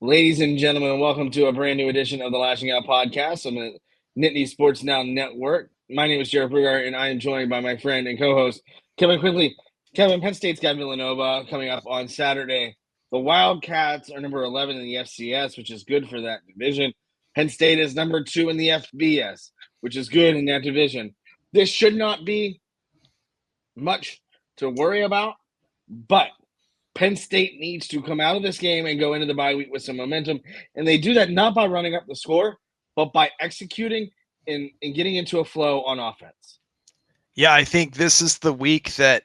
Ladies and gentlemen, welcome to a brand new edition of the Lashing Out Podcast on the Nittany Sports Now Network. My name is Jarrod Prugar, and I am joined by my friend and co-host, Kevin Quigley. Kevin, Penn State's got Villanova coming up on Saturday. The Wildcats are number 11 in the FCS, which is good for that division. Penn State is number 2 in the FBS, which is good in that division. This should not be much to worry about, but Penn State needs to come out of this game and go into the bye week with some momentum. And they do that not by running up the score, but by executing and getting into a flow on offense. Yeah, I think this is the week that,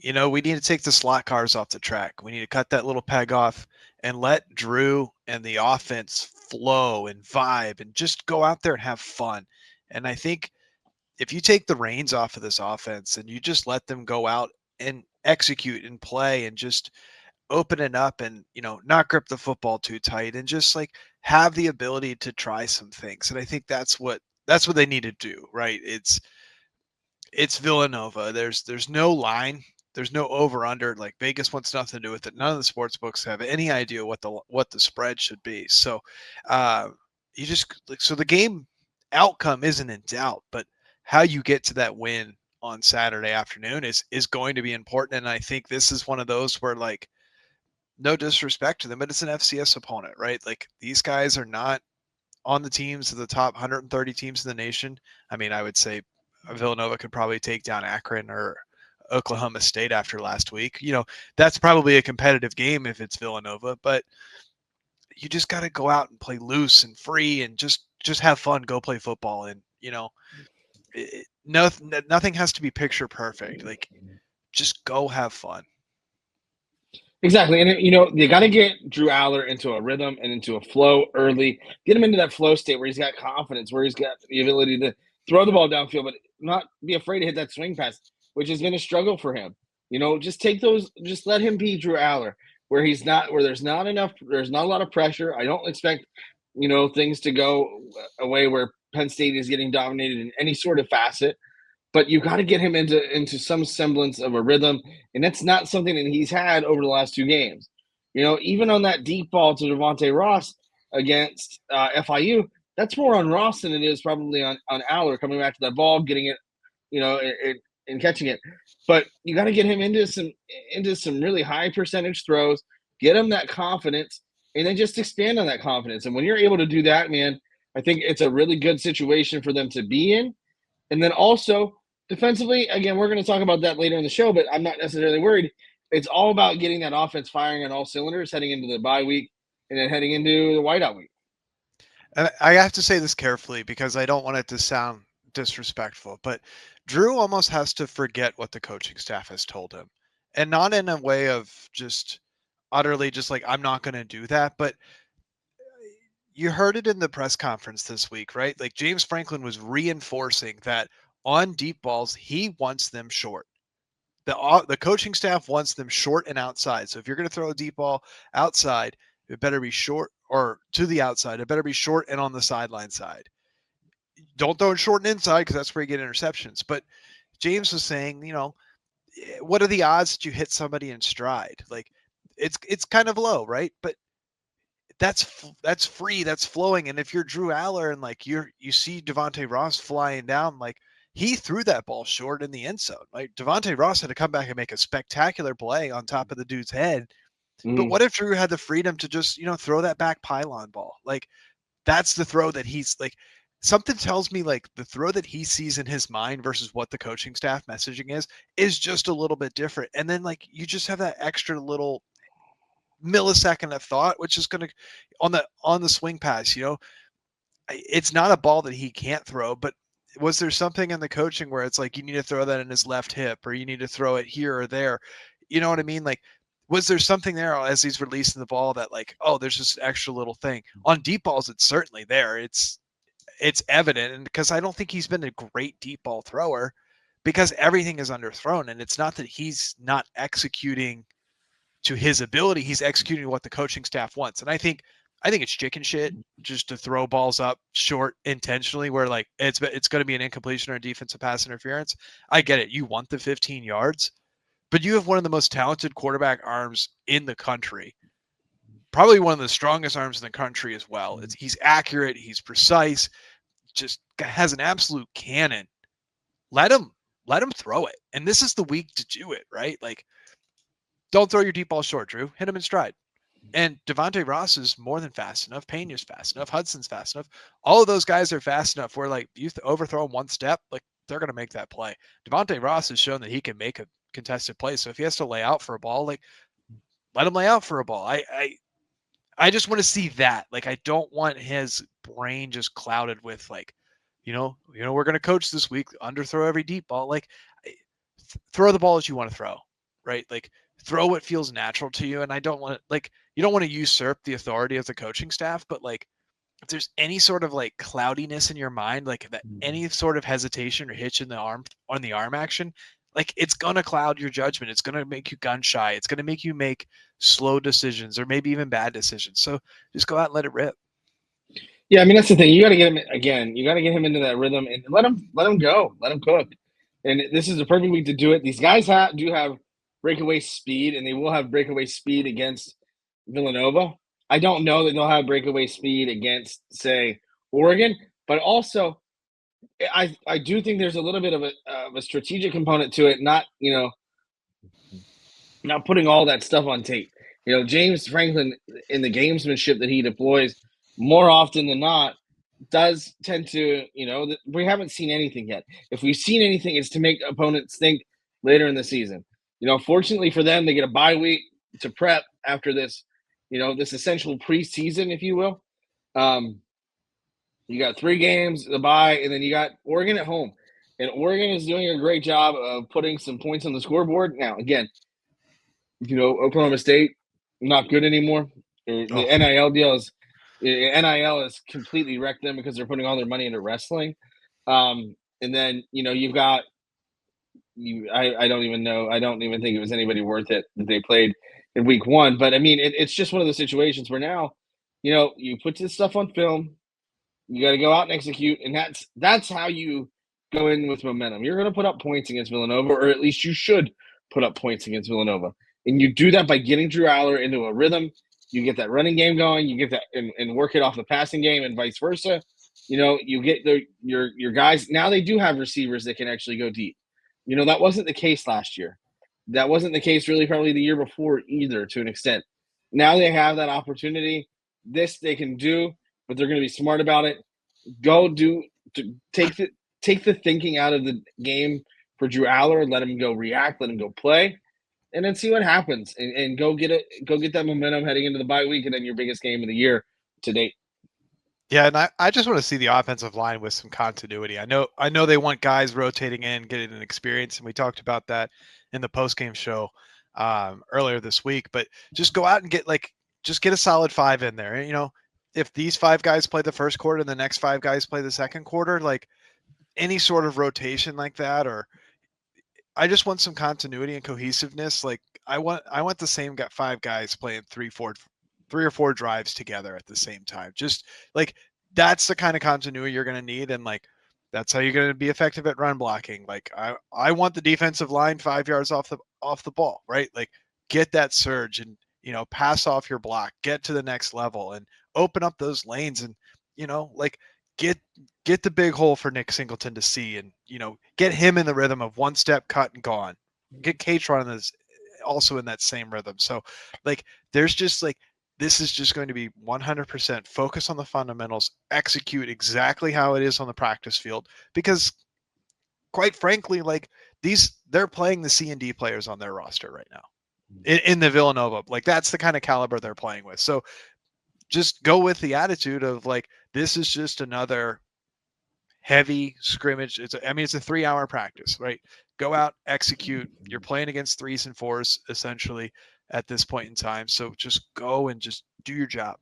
we need to take the slot cars off the track. We need to cut that little peg off and let Drew and the offense flow and vibe and just go out there and have fun. And I think if you take the reins off of this offense and you just let them go out and execute and play and just open it up and, not grip the football too tight and just like have the ability to try some things. And I think that's what they need to do, right? It's Villanova. There's no line. There's no over under. Like Vegas wants nothing to do with it. None of the sports books have any idea what the spread should be. So so the game outcome isn't in doubt, but how you get to that win on Saturday afternoon is going to be important. And I think this is one of those where, like, no disrespect to them, but it's an FCS opponent, right? Like, these guys are not on the teams of the top 130 teams in the nation. I mean, I would say Villanova could probably take down Akron or Oklahoma State after last week. That's probably a competitive game if it's Villanova, but you just got to go out and play loose and free and just have fun, go play football. And, nothing has to be picture perfect. Like, just go have fun. Exactly. And, you got to get Drew Aller into a rhythm and into a flow early. Get him into that flow state where he's got confidence, where he's got the ability to throw the ball downfield, but not be afraid to hit that swing pass, which has been a struggle for him. Just let him be Drew Aller, where there's not a lot of pressure. I don't expect, things to go away where Penn State is getting dominated in any sort of facet. But you got to get him into some semblance of a rhythm, and that's not something that he's had over the last 2 games. Even on that deep ball to Devontae Ross against FIU, that's more on Ross than it is probably on Aller coming back to that ball, getting it, and catching it. But you got to get him into some really high percentage throws, get him that confidence, and then just expand on that confidence. And when you're able to do that, man, I think it's a really good situation for them to be in. And then also defensively, again, we're going to talk about that later in the show, but I'm not necessarily worried. It's all about getting that offense firing on all cylinders, heading into the bye week and then heading into the whiteout week. And I have to say this carefully because I don't want it to sound disrespectful, but Drew almost has to forget what the coaching staff has told him, and not in a way of just utterly just like, I'm not going to do that. But you heard it in the press conference this week, right? Like, James Franklin was reinforcing that on deep balls, he wants them short. The coaching staff wants them short and outside. So if you're going to throw a deep ball outside, it better be short, or to the outside. It better be short and on the sideline side. Don't throw it short and inside because that's where you get interceptions. But James was saying, what are the odds that you hit somebody in stride? Like, it's kind of low, right? But that's free, that's flowing. And if you're Drew Aller and like you see Devontae Ross flying down, like, he threw that ball short in the end zone. Like, Devontae Ross had to come back and make a spectacular play on top of the dude's head. But what if Drew had the freedom to just, throw that back pylon ball? Like, that's the throw that he's like, something tells me like the throw that he sees in his mind versus what the coaching staff messaging is just a little bit different. And then, like, you just have that extra little millisecond of thought, which is going to on the swing pass, it's not a ball that he can't throw, but was there something in the coaching where it's like, you need to throw that in his left hip, or you need to throw it here or there? You know what I mean? Like, was there something there as he's releasing the ball that, like, oh, there's just an extra little thing on deep balls? It's certainly there. It's evident. And because I don't think he's been a great deep ball thrower, because everything is underthrown, and it's not that he's not executing to his ability. He's executing what the coaching staff wants. And I think it's chicken shit just to throw balls up short intentionally where, like, it's going to be an incompletion or a defensive pass interference. I get it. You want the 15 yards, but you have one of the most talented quarterback arms in the country. probably one of the strongest arms in the country as well. He's accurate, he's precise, just has an absolute cannon. Let him throw it. And this is the week to do it, right? Like, don't throw your deep ball short, Drew. Hit him in stride. And Devontae Ross is more than fast enough. Pena's fast enough. Hudson's fast enough. All of those guys are fast enough where, like, you overthrow them one step, like, they're going to make that play. Devontae Ross has shown that he can make a contested play. So if he has to lay out for a ball, like, let him lay out for a ball. I just want to see that. Like, I don't want his brain just clouded with, like, we're going to coach this week, underthrow every deep ball. Like, throw the ball as you want to throw, right? Like, throw what feels natural to you. And I don't want to, like, you don't want to usurp the authority of the coaching staff, but, like, if there's any sort of, like, cloudiness in your mind, like that, any sort of hesitation or hitch in the arm on the arm action, like, it's going to cloud your judgment. It's going to make you gun shy. It's going to make you make slow decisions or maybe even bad decisions. So just go out and let it rip. Yeah, I mean, that's the thing. You got to get him again. You got to get him into that rhythm and let him go. Let him cook. And this is the perfect week to do it. These guys do have breakaway speed, and they will have breakaway speed against Villanova. I don't know that they'll have breakaway speed against, say, Oregon, but also I do think there's a little bit of a strategic component to it. Not putting all that stuff on tape. James Franklin, in the gamesmanship that he deploys more often than not, does tend to, we haven't seen anything yet. If we've seen anything, it's to make opponents think later in the season. Fortunately for them, they get a bye week to prep after this, this essential preseason, if you will. You got 3 games, the bye, and then you got Oregon at home. And Oregon is doing a great job of putting some points on the scoreboard. Now, again, Oklahoma State, not good anymore. The NIL deal has completely wrecked them because they're putting all their money into wrestling. And then, you've got I don't even know. I don't even think it was anybody worth it that they played in week 1. But I mean, it's just one of those situations where now, you put this stuff on film, you got to go out and execute, and that's how you go in with momentum. You're going to put up points against Villanova, or at least you should put up points against Villanova. And you do that by getting Drew Aller into a rhythm. You get that running game going. You get that and work it off the passing game, and vice versa. You get your guys. Now they do have receivers that can actually go deep. That wasn't the case last year. That wasn't the case really probably the year before either, to an extent. Now they have that opportunity. This they can do, but they're going to be smart about it. Take the thinking out of the game for Drew Aller. Let him go react. Let him go play. And then see what happens, and go get that momentum heading into the bye week, and then your biggest game of the year to date. Yeah, and I just want to see the offensive line with some continuity. I know they want guys rotating in, getting an experience, and we talked about that in the postgame show earlier this week. But just go out and get a solid 5 in there. If these 5 guys play the first quarter and the next 5 guys play the second quarter, like any sort of rotation like that, or I just want some continuity and cohesiveness. Like I want the same 5 guys playing 3 or 4 drives together at the same time. Just like that's the kind of continuity you're going to need. And like, that's how you're going to be effective at run blocking. Like I want the defensive line 5 yards off the ball, right? Like get that surge and, pass off your block, get to the next level and open up those lanes and, like get the big hole for Nick Singleton to see and, get him in the rhythm of 1 step cut and gone. Get Catron also in that same rhythm. So like, there's just like, this is just going to be 100% focus on the fundamentals, execute exactly how it is on the practice field, because quite frankly, like they're playing the C&D players on their roster right now in the Villanova. Like that's the kind of caliber they're playing with. So just go with the attitude of like, this is just another heavy scrimmage. It's a 3-hour practice, right? Go out, execute. You're playing against 3s and 4s essentially at this point in time. So just go and just do your job.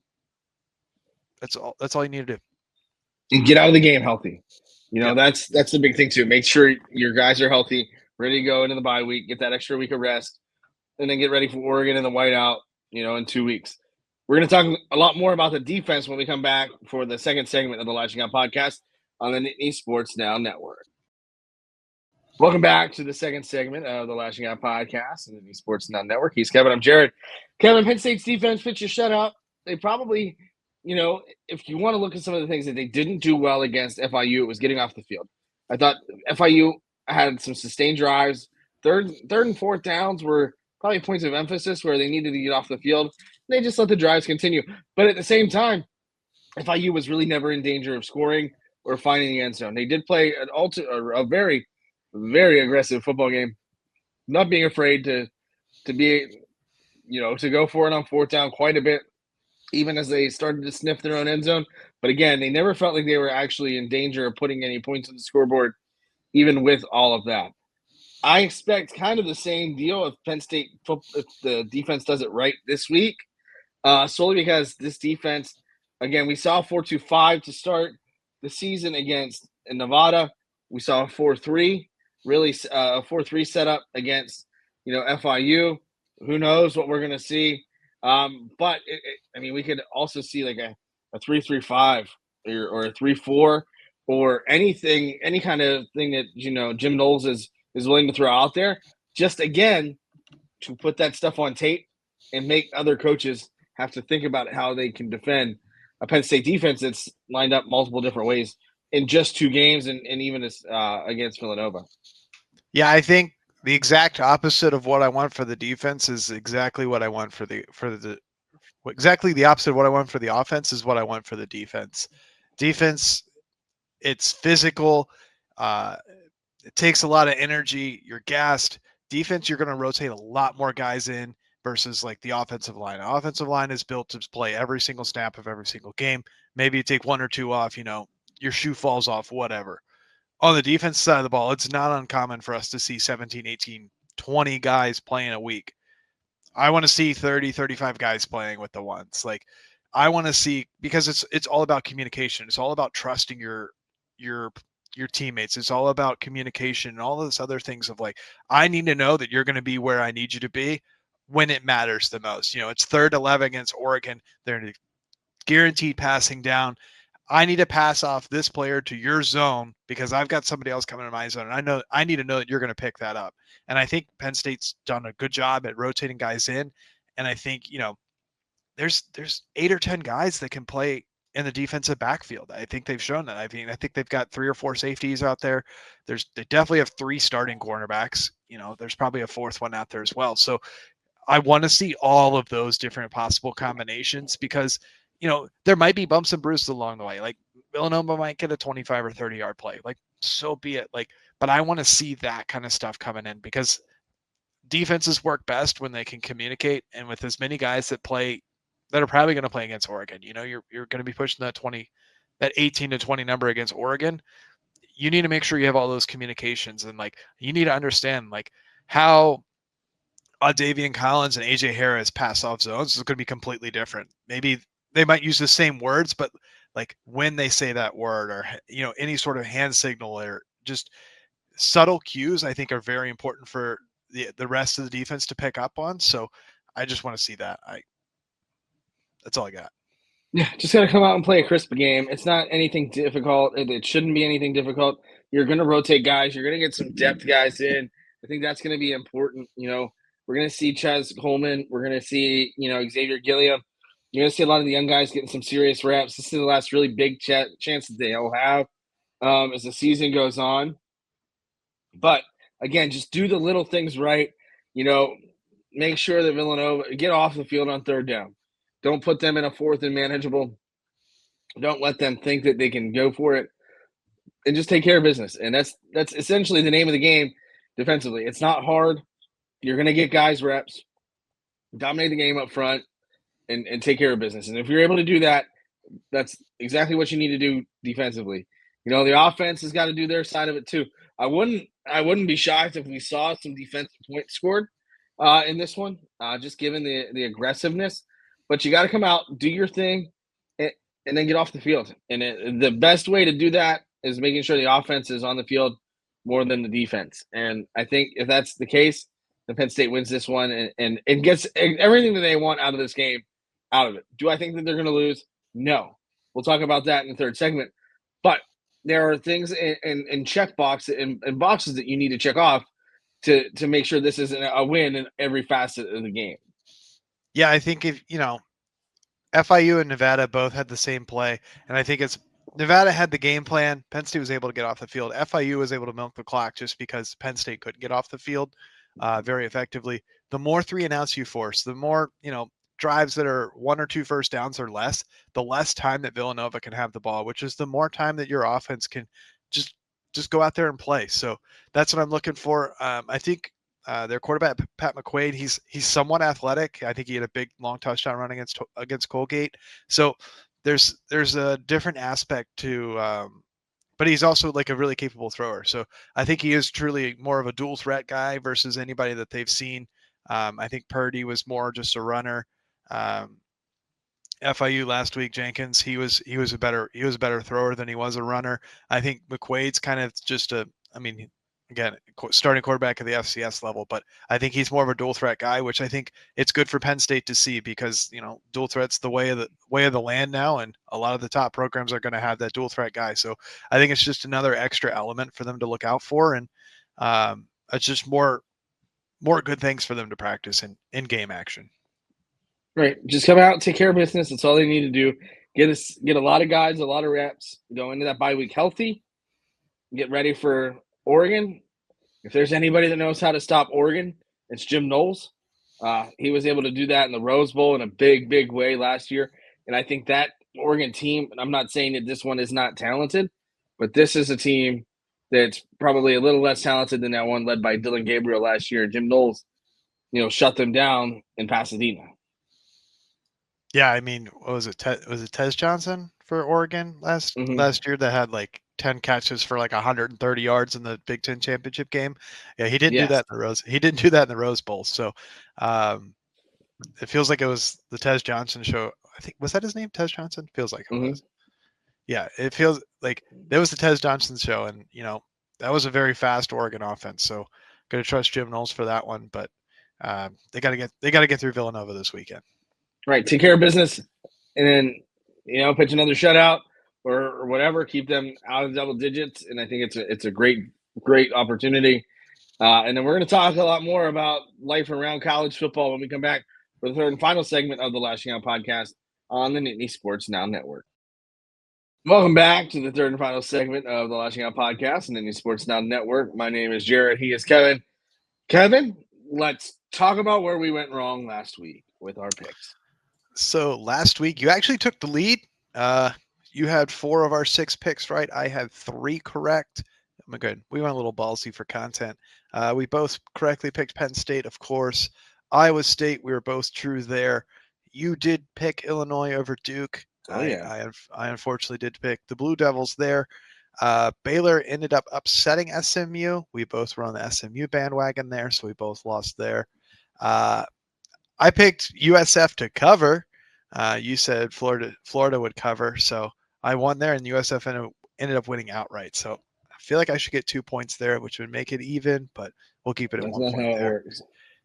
That's all you need to do. And get out of the game healthy. That's the big thing too. Make sure your guys are healthy, ready to go into the bye week, get that extra week of rest, and then get ready for Oregon and the whiteout, in 2 weeks. We're going to talk a lot more about the defense when we come back for the second segment of the Lasching Out Podcast on the Nittany Sports Now Network. Welcome back to the second segment of the Lasching Out Podcast on the Nittany Sports Now Network. He's Kevin. I'm Jarrod. Kevin, Penn State's defense pitched a shutout they probably, if you want to look at some of the things that they didn't do well against FIU, it was getting off the field. I thought FIU had some sustained drives. Third and fourth downs were probably points of emphasis where they needed to get off the field. They just let the drives continue. But at the same time, FIU was really never in danger of scoring or finding the end zone. They did play a very, very aggressive football game, not being afraid to be, to go for it on fourth down quite a bit, even as they started to sniff their own end zone. But again, they never felt like they were actually in danger of putting any points on the scoreboard, even with all of that. I expect kind of the same deal if Penn State, if the defense does it right this week, solely because this defense, again, we saw 4-2-5 to start the season against Nevada. We saw a 4-3, really a 4-3 setup against, FIU. Who knows what we're going to see? But we could also see like a 3-3-5 or a 3-4 or anything, any kind of thing that Jim Knowles is willing to throw out there. Just again to put that stuff on tape and make other coaches have to think about how they can defend a Penn State defense that's lined up multiple different ways in just 2 games and even against Villanova. Yeah, I think the exact opposite of what I want for the defense is exactly what I want for the exactly the opposite of what I want for the offense is what I want for the defense. Defense, it's physical. It takes a lot of energy. You're gassed. Defense, you're going to rotate a lot more guys in versus like the offensive line. The offensive line is built to play every single snap of every single game. Maybe you take 1 or 2 off, your shoe falls off, whatever. On the defense side of the ball, it's not uncommon for us to see 17, 18, 20 guys playing a week. I want to see 30, 35 guys playing with the ones. Like I want to see, because it's all about communication. It's all about trusting your teammates. It's all about communication and all those other things of like, I need to know that you're going to be where I need you to be when it matters the most. It's 3rd 11 against Oregon. They're guaranteed passing down. I need to pass off this player to your zone because I've got somebody else coming to my zone. And I need to know that you're going to pick that up. And I think Penn State's done a good job at rotating guys in. And I think, there's 8 or 10 guys that can play in the defensive backfield. I think they've shown that. I think they've got 3 or 4 safeties out there. They definitely have 3 starting cornerbacks. There's probably a 4th one out there as well. So I want to see all of those different possible combinations because there might be bumps and bruises along the way. Like Villanova might get a 25 or 30 yard play. Like, so be it. Like, but I want to see that kind of stuff coming in because defenses work best when they can communicate. And with as many guys that are probably going to play against Oregon, you're going to be pushing that 18 to 20 number against Oregon. You need to make sure you have all those communications and like, you need to understand like how Davian Collins and AJ Harris pass off zones is going to be completely different. Maybe they might use the same words, but like when they say that word or, any sort of hand signal or just subtle cues, I think are very important for the rest of the defense to pick up on. So I just want to see that. That's all I got. Yeah, just got to come out and play a crisp game. It's not anything difficult. It shouldn't be anything difficult. You're going to rotate guys. You're going to get some depth guys in. I think that's going to be important. We're going to see Chaz Coleman. We're going to see, Xavier Gilliam. You're going to see a lot of the young guys getting some serious reps. This is the last really big chance that they'll have as the season goes on. But, again, just do the little things right. Make sure that Villanova – get off the field on 3rd down. Don't put them in a 4th and manageable. Don't let them think that they can go for it. And just take care of business. And that's essentially the name of the game defensively. It's not hard. You're going to get guys reps. Dominate the game up front. And take care of business. And if you're able to do that, that's exactly what you need to do defensively. The offense has got to do their side of it too. I wouldn't be shocked if we saw some defensive points scored in this one, just given the aggressiveness. But you got to come out, do your thing, and then get off the field. And the best way to do that is making sure the offense is on the field more than the defense. And I think if that's the case, then Penn State wins this one and gets everything that they want out of this game. Out of it. Do I think that they're going to lose? No. We'll talk about that in the 3rd segment. But there are things in check box and boxes that you need to check off to make sure this is a win in every facet of the game. Yeah, I think if FIU and Nevada both had the same play, and I think it's Nevada had the game plan. Penn State was able to get off the field. FIU was able to milk the clock just because Penn State couldn't get off the field very effectively. The more 3-and-outs you force, the more drives that are 1 or 2 first downs or less, the less time that Villanova can have the ball, which is the more time that your offense can just go out there and play. So that's what I'm looking for. I think their quarterback Pat McQuaid, he's somewhat athletic. I think he had a big long touchdown run against Colgate. So there's a different aspect to, but he's also like a really capable thrower. So I think he is truly more of a dual threat guy versus anybody that they've seen. I think Purdy was more just a runner. FIU last week, Jenkins, he was a better thrower than he was a runner. I think McQuaid's kind of just again, starting quarterback at the FCS level, but I think he's more of a dual threat guy, which I think it's good for Penn State to see because, dual threat's the way of the land now. And a lot of the top programs are going to have that dual threat guy. So I think it's just another extra element for them to look out for. And it's just more good things for them to practice in game action. Right. Just come out, take care of business. That's all they need to do. Get a lot of guys, a lot of reps, go into that bye week healthy, get ready for Oregon. If there's anybody that knows how to stop Oregon, it's Jim Knowles. He was able to do that in the Rose Bowl in a big, big way last year. And I think that Oregon team, and I'm not saying that this one is not talented, but this is a team that's probably a little less talented than that one led by Dylan Gabriel last year. Jim Knowles, shut them down in Pasadena. Yeah, I mean, what was it? Was it Tez Johnson for Oregon last year that had like 10 catches for like 130 yards in the Big Ten championship game? Yeah, he didn't do that in the Rose. He didn't do that in the Rose Bowl. So it feels like it was the Tez Johnson show. I think was that his name, Tez Johnson? Feels like it was. Yeah, it feels like there was the Tez Johnson show, and that was a very fast Oregon offense. So going to trust Jim Knowles for that one, but they got to get through Villanova this weekend. Right, take care of business, and then pitch another shutout or whatever. Keep them out of double digits, and I think it's a great opportunity. And then we're going to talk a lot more about life around college football when we come back for the third and final segment of the Lasching Out Podcast on the Nittany Sports Now Network. Welcome back to the third and final segment of the Lasching Out Podcast on the Nittany Sports Now Network. My name is Jarrod. He is Kevin. Kevin, let's talk about where we went wrong last week with our picks. So last week you actually took the lead. You had 4 of our 6 picks right. I had 3 correct. I'm good. We went a little ballsy for content. We both correctly picked Penn State, of course. Iowa State, we were both true there. You did pick Illinois over Duke. Oh, yeah. I unfortunately did pick the Blue Devils there. Baylor ended up upsetting SMU. We both were on the SMU bandwagon there, so we both lost there. I picked USF to cover. You said Florida would cover, so I won there, and USF ended up winning outright. So I feel like I should get 2 points there, which would make it even, but we'll keep it at 1 point there.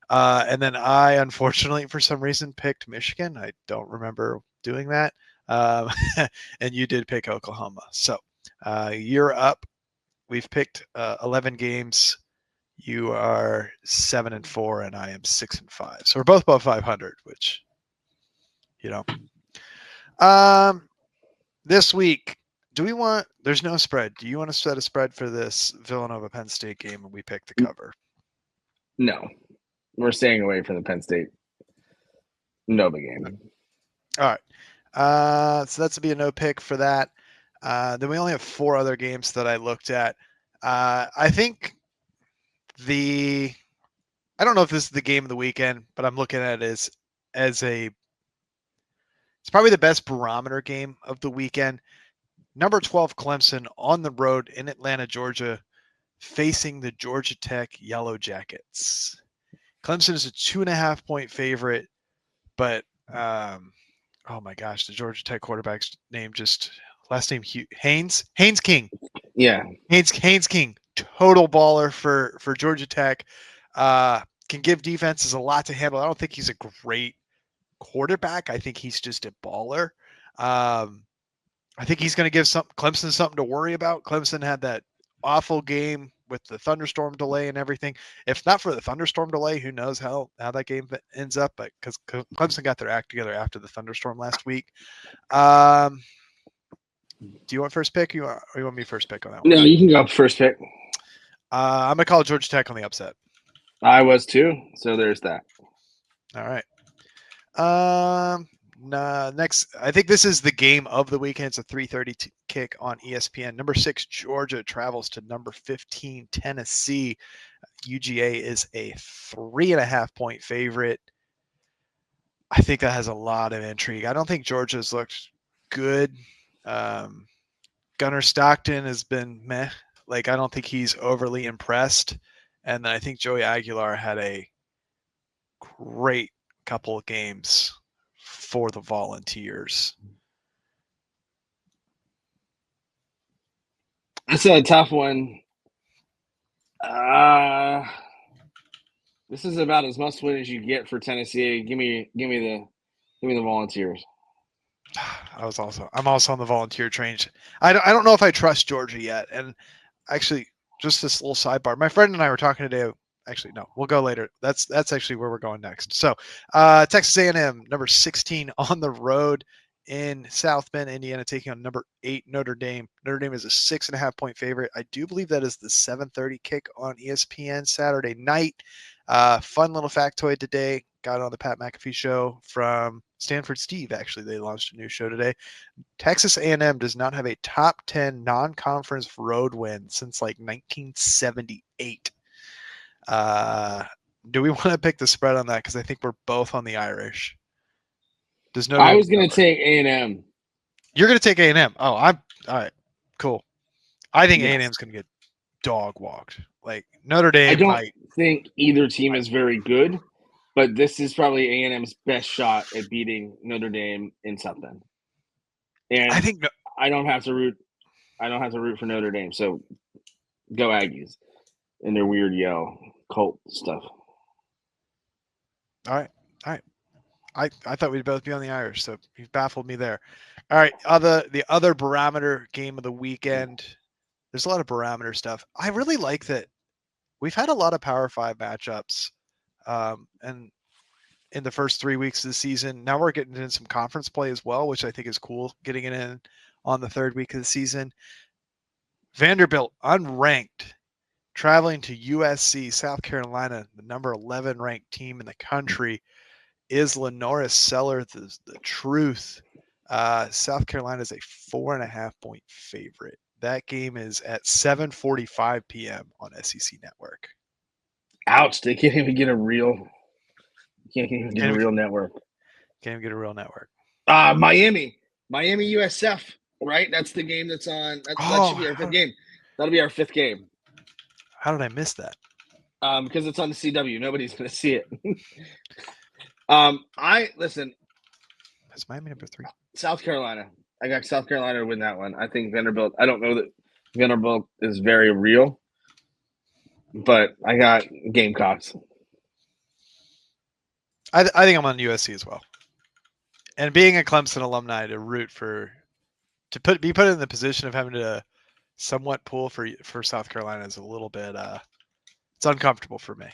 And then I, unfortunately, for some reason, picked Michigan. I don't remember doing that. And you did pick Oklahoma. So you're up. We've picked 11 games. You are 7-4, and I am 6-5. So we're both above 500, which, this week, there's no spread. Do you want to set a spread for this Villanova Penn State game and we pick the cover? No, we're staying away from the Penn State Nova game. All right. So that's to be a no pick for that. Then we only have 4 other games that I looked at. I think I don't know if this is the game of the weekend, but I'm looking at it it's probably the best barometer game of the weekend. Number 12 Clemson on the road in Atlanta, Georgia, facing the Georgia Tech Yellow Jackets. Clemson is a 2.5 point favorite, but oh my gosh, the Georgia Tech quarterback's name last name Haynes King. Yeah, Haynes King, total baller for Georgia Tech. Can give defenses a lot to handle. I don't think he's a great quarterback. I think he's just a baller. I think he's going to give Clemson something to worry about. Clemson had that awful game with the thunderstorm delay and everything. If not for the thunderstorm delay, who knows how that game ends up? But because Clemson got their act together after the thunderstorm last week. Do you want first pick? Or you want me first pick on that one? No, you can go first pick. I'm gonna call Georgia Tech on the upset. I was too. So there's that. All right. Next, I think this is the game of the weekend. It's a 3:30 kick on ESPN. Number 6 Georgia travels to number 15 Tennessee. UGA is a 3.5 point favorite. I think that has a lot of intrigue. I don't think Georgia's looked good. Gunnar Stockton has been meh. Like, I don't think he's overly impressed. And then I think Joey Aguilar had a great couple of games for the Volunteers. That's a tough one. This is about as must win as you get for Tennessee. Give me the Volunteers. I'm also on the Volunteer train. I don't know if I trust Georgia yet. And actually, just this little sidebar. My friend and I were talking today. Actually, no, we'll go later. That's actually where we're going next. So, Texas A&M, number 16 on the road in South Bend, Indiana, taking on number 8 Notre Dame. Notre Dame is a 6.5 point favorite. I do believe that is the 7:30 kick on ESPN Saturday night. Fun little factoid today. Got on the Pat McAfee show from Stanford Steve. Actually, they launched a new show today. Texas A&M does not have a top 10 non-conference road win since like 1978. Do we want to pick the spread on that? Because I think we're both on the Irish. I was going to take A&M. You're going to take A&M. Oh, I'm all right. Cool. I think A&M's going to get dog walked. Like Notre Dame. I don't think either team is very good, but this is probably A&M's best shot at beating Notre Dame in South Bend. And I think I don't have to root for Notre Dame. So go Aggies and their weird yell cult stuff. All right. I thought we'd both be on the Irish, so you've baffled me there. All right. The other barometer game of the weekend. There's a lot of barometer stuff. I really like that we've had a lot of Power 5 matchups, and in the first 3 weeks of the season. Now we're getting into some conference play as well, which I think is cool, getting it in on the 3rd week of the season. Vanderbilt, unranked, traveling to USC, South Carolina, the number 11 ranked team in the country. Is Lenoris Seller the truth? South Carolina is a 4.5 point favorite. That game is at 7:45 p.m. on SEC Network. Ouch! They can't even get a real. Can't even get a real network. Can't even get a real network. Miami, USF. Right, that's the game that's on. That should be our 5th game. That'll be our 5th game. How did I miss that? Because it's on the CW. Nobody's going to see it. Listen. That's Miami number 3. South Carolina. I got South Carolina to win that one. I think Vanderbilt. I don't know that Vanderbilt is very real, but I got Gamecocks. I think I'm on USC as well. And being a Clemson alumni, to root for, be put in the position of having to somewhat pull for South Carolina is a little bit it's uncomfortable for me.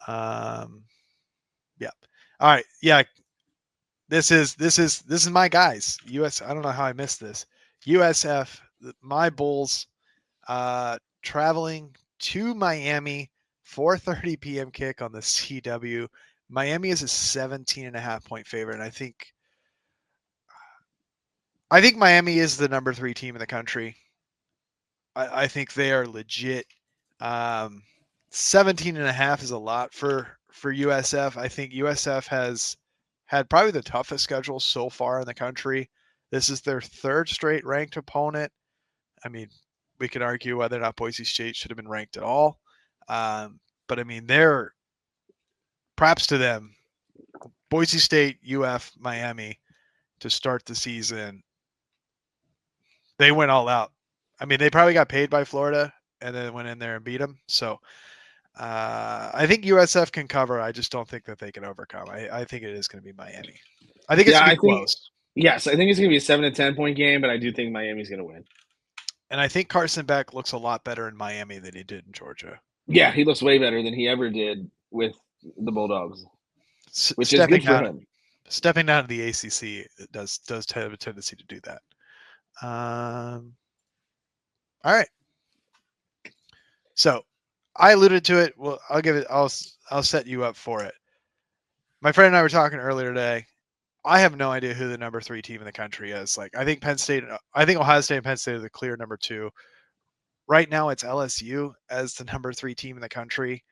Yeah. All right. Yeah. This is my guys. I don't know how I missed this. USF, my Bulls, traveling to Miami, 4:30 p.m. kick on the CW. Miami is a 17.5 point favorite, and I think Miami is the number 3 team in the country. I think they are legit. 17.5 is a lot for USF. I think USF has had probably the toughest schedule so far in the country. This is their 3rd straight ranked opponent. I mean, we could argue whether or not Boise State should have been ranked at all. But I mean, they're props to them. Boise State, UF, Miami to start the season. They went all out. I mean, they probably got paid by Florida and then went in there and beat them. So I think USF can cover. I just don't think that they can overcome. I think it is going to be Miami. I think it's going to be close. Yes, I think it's going to be a 7 to 10 point game, but I do think Miami's going to win. And I think Carson Beck looks a lot better in Miami than he did in Georgia. Yeah, he looks way better than he ever did with the Bulldogs, which is Stepping good for down, him. stepping down to the ACC does have a tendency to do that. All right. So I alluded to it. Well, I'll give it. I'll set you up for it. My friend and I were talking earlier today. I have no idea who the number 3 team in the country is. Like, I think Ohio State and Penn State are the clear number 2. Right now, it's LSU as the number 3 team in the country.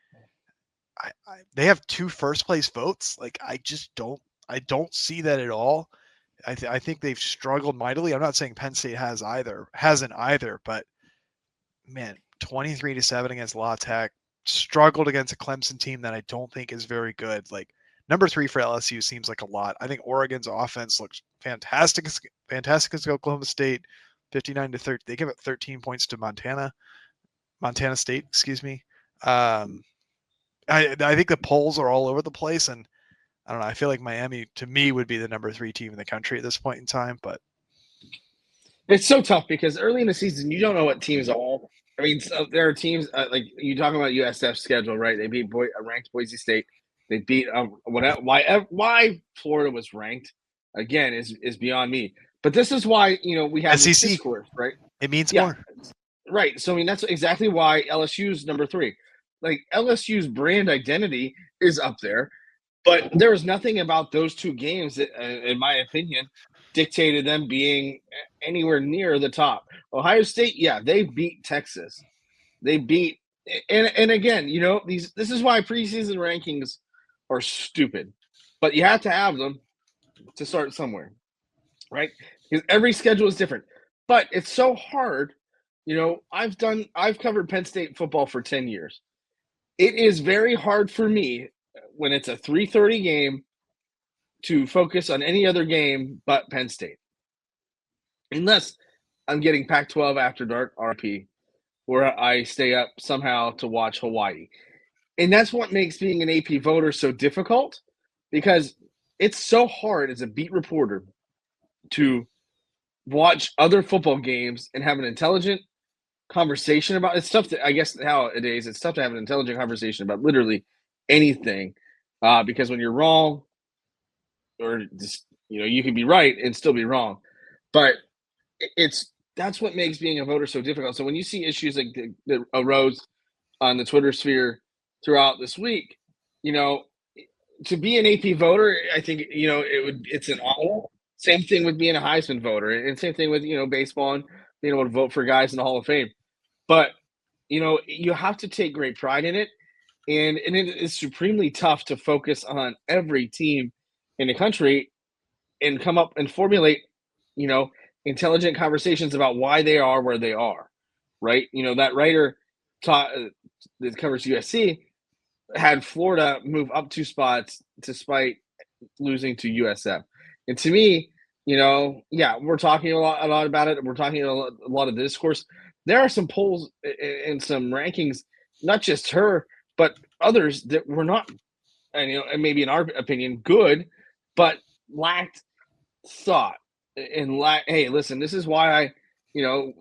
They have 2 first place votes. Like, I don't see that at all. I think they've struggled mightily. I'm not saying Penn State hasn't either, but man, 23-7 against La Tech, struggled against a Clemson team that I don't think is very good. Like, number 3 for LSU seems like a lot. I think Oregon's offense looks fantastic against Oklahoma State, 59-30. They give up 13 points to Montana State, excuse me. I think the polls are all over the place, and I don't know. I feel like Miami, to me, would be the number 3 team in the country at this point in time. But it's so tough because early in the season, you don't know what teams are. I mean, so there are teams like you talking about USF's schedule, right? They beat ranked Boise State. They beat whatever. Why Florida was ranked again is beyond me. But this is why we have this SEC, discourse, right? it means Yeah, more. right. So I mean, that's exactly why LSU's number 3. Like LSU's brand identity is up there, but there was nothing about those 2 games that, in my opinion, dictated them being anywhere near the top. Ohio State, yeah, they beat Texas. They beat, and again, this is why preseason rankings are stupid, but you have to have them to start somewhere, right? Because every schedule is different. But it's so hard. I've covered Penn State football for 10 years. It is very hard for me when it's a 3:30 game to focus on any other game but Penn State. Unless I'm getting Pac-12 After Dark RP, where I stay up somehow to watch Hawaii. And that's what makes being an AP voter so difficult, because it's so hard as a beat reporter to watch other football games and have an intelligent conversation about it's tough to, I guess nowadays it's tough to have an intelligent conversation about literally anything, because when you're wrong, or just you can be right and still be wrong, but that's what makes being a voter so difficult. So when you see issues like that arose on the Twitter sphere throughout this week, to be an AP voter, I think it's an honor. Same thing with being a Heisman voter, and same thing with baseball and being able to vote for guys in the Hall of Fame. But you have to take great pride in it, and it is supremely tough to focus on every team in the country and come up and formulate, intelligent conversations about why they are where they are, right? That writer that covers USC had Florida move up 2 spots despite losing to USF. And to me, we're talking a lot about it. We're talking a lot of the discourse. There are some polls and some rankings, not just her, but others that were not, and maybe in our opinion, good, but lacked thought and hey, listen, this is why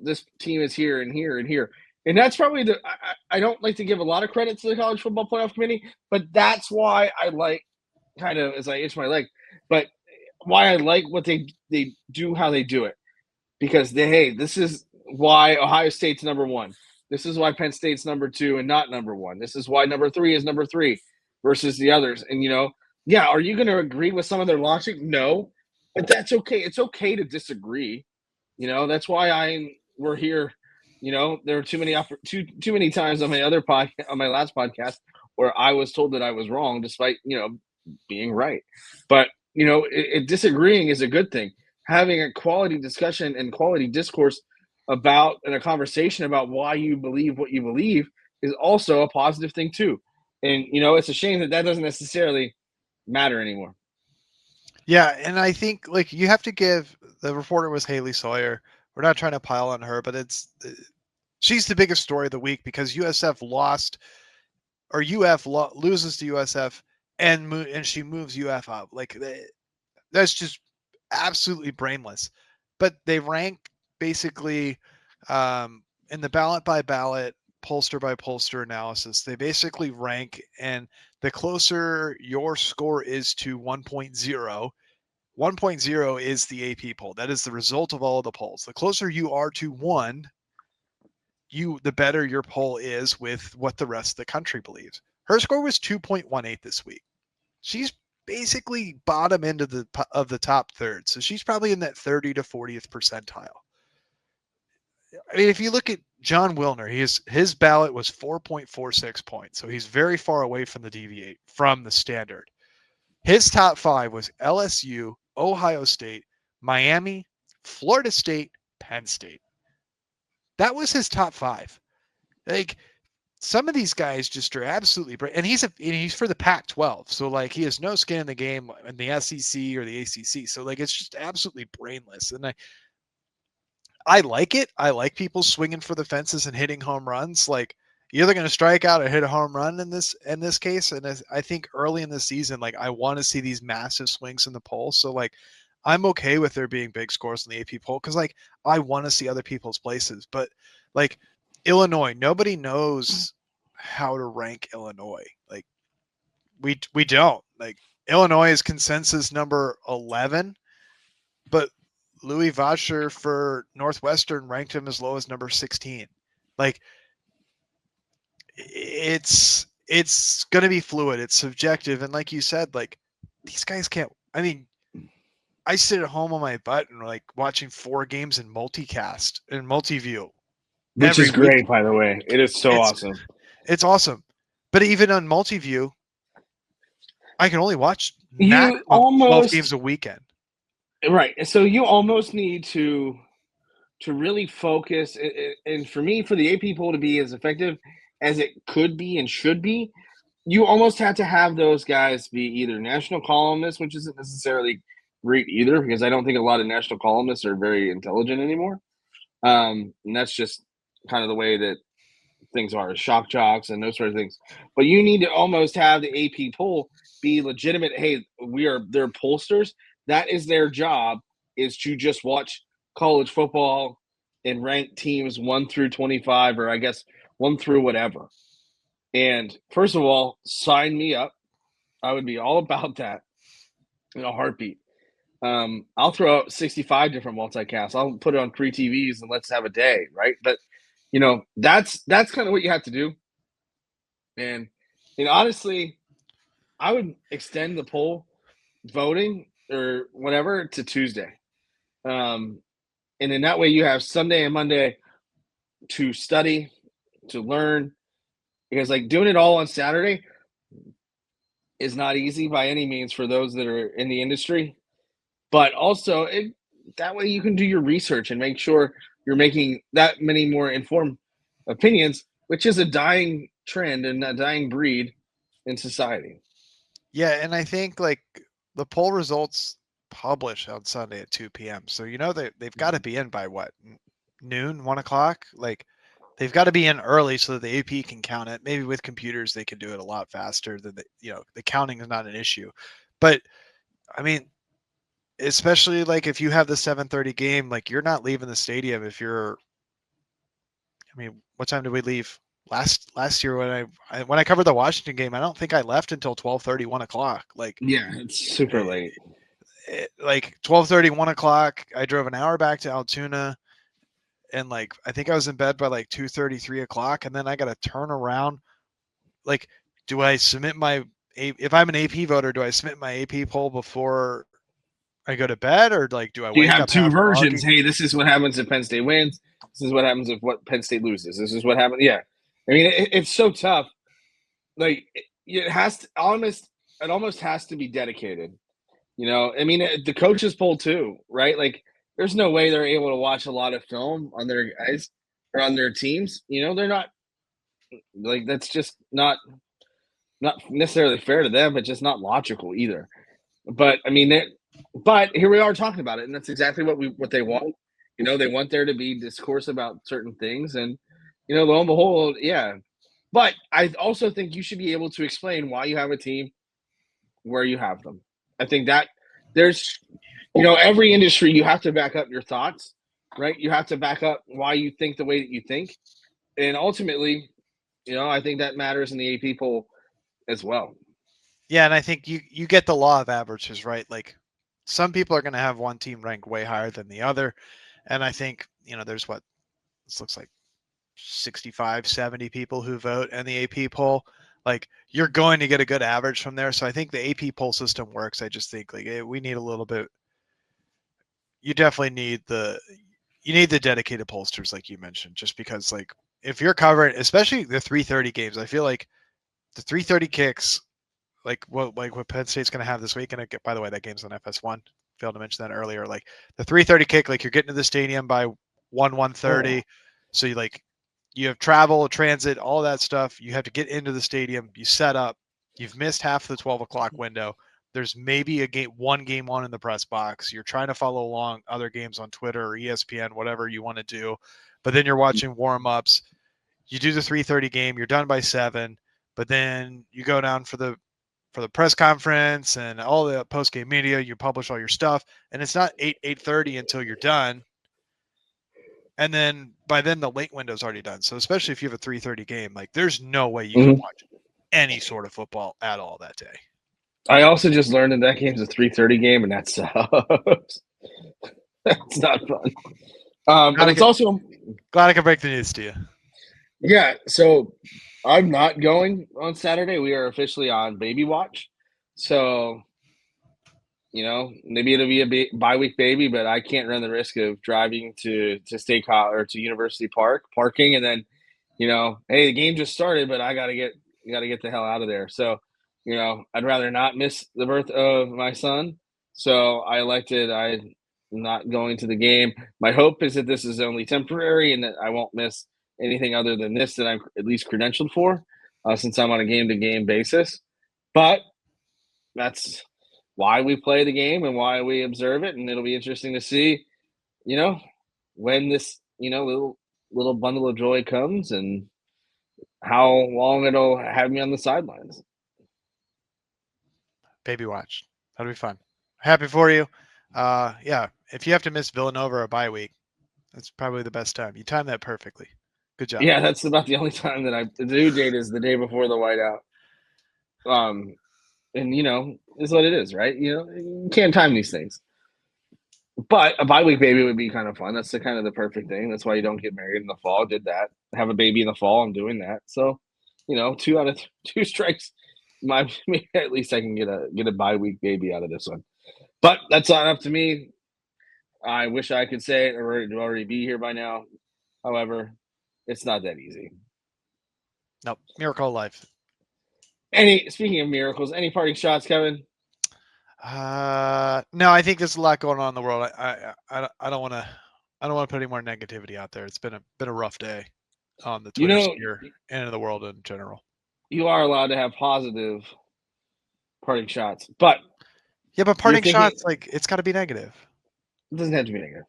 this team is here and here and here. And that's probably I don't like to give a lot of credit to the College Football Playoff Committee, but that's why I like, kind of as I itch my leg, but why I like what they do, how they do it. Because this is why Ohio State's number 1. This is why Penn State's number 2 and not number 1. This is why number 3 is number 3 versus the others. And are you going to agree with some of their logic? No, but that's okay. It's okay to disagree. That's why we're here. There are too many times on my other podcast, on my last podcast, where I was told that I was wrong, despite being right. But disagreeing is a good thing. Having a quality discussion and quality discourse about, and a conversation about why you believe what you believe, is also a positive thing too. And it's a shame that doesn't necessarily matter anymore. Yeah, and I think like you have to give, the reporter was Haley Sawyer. We're not trying to pile on her, but she's the biggest story of the week, because USF lost, or loses to USF, and she moves UF up. Like, that's just absolutely brainless. But they rank basically In the ballot by ballot, pollster by pollster analysis, they basically rank, and the closer your score is to 1.0, 1.0 is the AP poll. That is the result of all of the polls. The closer you are to 1, the better your poll is with what the rest of the country believes. Her score was 2.18 this week. She's basically bottom end of the top third. So she's probably in that 30 to 40th percentile. I mean, if you look at John Wilner, his ballot was 4.46 points. So he's very far away from the standard. His top 5 was LSU, Ohio State, Miami, Florida State, Penn State. That was his top 5. Like, some of these guys just are absolutely and he's for the Pac-12, so like he has no skin in the game in the SEC or the ACC. So like it's just absolutely brainless, and I like it. I like people swinging for the fences and hitting home runs. Like, you're either going to strike out or hit a home run in this case. And I think early in the season, like I want to see these massive swings in the poll. So like I'm okay with there being big scores in the AP poll because like I want to see other people's places, but like Illinois, nobody knows how to rank Illinois. Like we don't. Like Illinois is consensus number 11, but Louis Vacher for Northwestern ranked him as low as number 16. Like it's going to be fluid. It's subjective, and like you said, like these guys can't. I mean, I sit at home on my butt and like watching 4 games in multicast and multi-view. Which is great, by the way. It is so awesome. It's awesome. But even on multi-view, I can only watch 12 games a weekend. Right. So you almost need to really focus. And for me, for the AP poll to be as effective as it could be and should be, you almost have to have those guys be either national columnists, which isn't necessarily great either, because I don't think a lot of national columnists are very intelligent anymore. And that's just kind of the way that things are, shock jocks and those sort of things. But you need to almost have the AP poll be legitimate. Hey, they're pollsters. That is their job, is to just watch college football and rank teams 1 through 25, or I guess 1 through whatever. And first of all, sign me up. I would be all about that in a heartbeat. I'll throw out 65 different multicasts. I'll put it on 3 TVs and let's have a day, right? But that's kind of what you have to do. And honestly, I would extend the poll voting or whatever to Tuesday. And in that way you have Sunday and Monday to study, to learn, because like doing it all on Saturday is not easy by any means for those that are in the industry. But also that way you can do your research and make sure you're making that many more informed opinions, which is a dying trend and a dying breed in society. Yeah, and I think like the poll results publish on Sunday at 2 p.m. So they've got to be in by what, noon, 1 o'clock? Like they've got to be in early so that the AP can count it. Maybe with computers they can do it a lot faster than the counting is not an issue. But I mean, especially like if you have the 7:30 game, like you're not leaving the stadium if you're. I mean, what time did we leave last year when I covered the Washington game? I don't think I left until 12:30, 1 o'clock. Like, yeah, it's super late. Like 12:30, 1 o'clock. I drove an hour back to Altoona, and like I think I was in bed by like 2:30, 3 o'clock, and then I got to turn around. Like, do I submit if I'm an AP voter, do I submit my AP poll before I go to bed, or like do I wake up? You have 2 versions. Hey, this is what happens if Penn State wins. This is what happens if Penn State loses. This is what happens. Yeah, I mean it's so tough. Like it almost has to be dedicated. I mean the coaches poll too, right? Like there's no way they're able to watch a lot of film on their guys or on their teams. They're not, like, that's just not necessarily fair to them, but just not logical either. But I mean, but here we are talking about it, and that's exactly what they want. They want there to be discourse about certain things, and lo and behold, yeah. But I also think you should be able to explain why you have a team where you have them. I think that there's, every industry you have to back up your thoughts, right? You have to back up why you think the way that you think. And ultimately, I think that matters in the AP poll as well. Yeah, and I think you get the law of averages, right? Like some people are going to have one team ranked way higher than the other. And I think, there's this looks like 65, 70 people who vote in the AP poll. Like you're going to get a good average from there. So I think the AP poll system works. I just think like we need a little bit. You definitely need the dedicated pollsters like you mentioned, just because like if you're covering, especially the 3:30 games, I feel like the 3:30 kicks, like what Penn State's going to have this week. And by the way, that game's on FS1. Failed to mention that earlier. Like the 3:30 kick, like you're getting to the stadium by 1:30. So you have travel, transit, all that stuff. You have to get into the stadium. You set up. You've missed half the 12 o'clock window. There's maybe one game on in the press box. You're trying to follow along other games on Twitter or ESPN, whatever you want to do. But then you're watching warm-ups. You do the 3:30 game. You're done by 7. But then you go down for the press conference and all the post-game media. You publish all your stuff. And it's not 8:30 until you're done. And then by then the late window's already done. So especially if you have a 3:30 game, like there's no way you can watch any sort of football at all that day. I also just learned that game's a 3:30 game, and that sucks. That's not fun. But it's also glad I can break the news to you. Yeah, so I'm not going on Saturday. We are officially on baby watch. So, maybe it'll be a bye week baby, but I can't run the risk of driving to State College or to University Park, parking, and then, hey, the game just started, but I gotta get the hell out of there. So, I'd rather not miss the birth of my son. So I elected I'm not going to the game. My hope is that this is only temporary and that I won't miss anything other than this that I'm at least credentialed for, since I'm on a game-to-game basis. But that's why we play the game and why we observe it, and it'll be interesting to see, when this, little bundle of joy comes and how long it'll have me on the sidelines. Baby watch. That'll be fun. Happy for you. Yeah, if you have to miss Villanova or a bye week, that's probably the best time. You timed that perfectly. Good job. Yeah, that's about the only time that the due date is the day before the whiteout. And is what it is, right? You can't time these things. But a bye week baby would be kind of fun. That's the perfect thing. That's why you don't get married in the fall. Did that. Have a baby in the fall. I'm doing that. So, 2 out of 2 strikes. Maybe at least I can get a bye week baby out of this one. But that's not up to me. I wish I could say it or to already be here by now. However, it's not that easy. Nope. Miracle of life. Speaking of miracles, any parting shots, Kevin? No, I think there's a lot going on in the world. I don't want to put any more negativity out there. It's been a rough day on the Twitter sphere and in the world in general. You are allowed to have positive parting shots, but parting shots, like it's got to be negative. It doesn't have to be negative.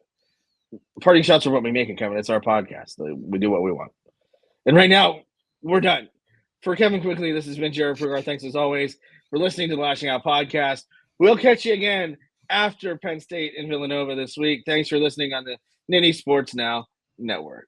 Parting shots are what we make it, Kevin. It's our podcast. We do what we want. And right now, we're done. For Kevin Quigley, this has been Jarrod Prugar. Thanks as always for listening to the Lasching Out Podcast. We'll catch you again after Penn State and Villanova this week. Thanks for listening on the Nittany Sports Now Network.